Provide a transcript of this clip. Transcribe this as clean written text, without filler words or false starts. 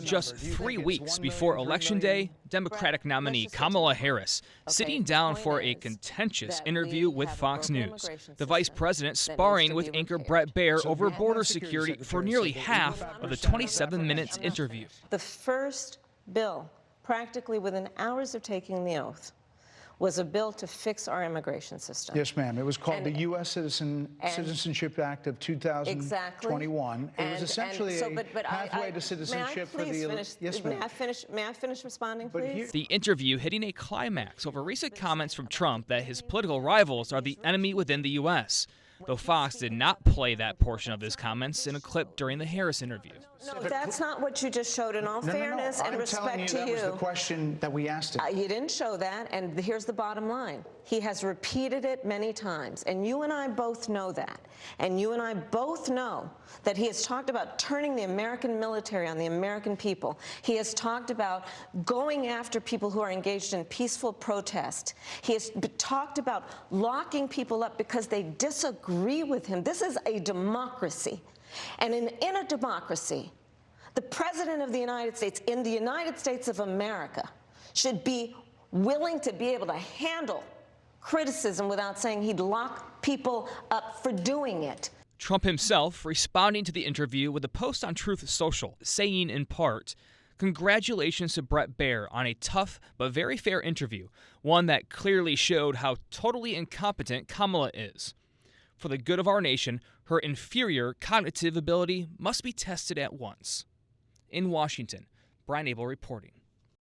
Just 3 weeks before Election Day, Democratic nominee Kamala Harris sitting down for a contentious interview with Fox News. The vice president sparring with anchor Bret Baier over border security for nearly half of the 27 minutes interview. The first bill, practically within hours of taking the oath, was a bill to fix our immigration system. Yes, ma'am. It was called the U.S. Citizenship Act of 2021. Exactly. It was essentially a pathway to citizenship for the... Yes, ma'am. May I finish responding, please? The interview hitting a climax over recent comments from Trump that his political rivals are the enemy within the U.S., though Fox did not play that portion of his comments in a clip during the Harris interview. No, that's not what you just showed. In all fairness and respect to you, that was the question that we asked him. You didn't show that, and here's the bottom line. He has repeated it many times, and you and I both know that. And you and I both know that he has talked about turning the American military on the American people. He has talked about going after people who are engaged in peaceful protest. He has talked about locking people up because they disagree with him. This is a democracy. And in a democracy, the President of the United States, in the United States of America, should be willing to be able to handle criticism without saying he'd lock people up for doing it. Trump himself responding to the interview with a post on Truth Social, saying in part, "Congratulations to Bret Baier on a tough but very fair interview, one that clearly showed how totally incompetent Kamala is. For the good of our nation, her inferior cognitive ability must be tested at once." In Washington, Brian Abel reporting.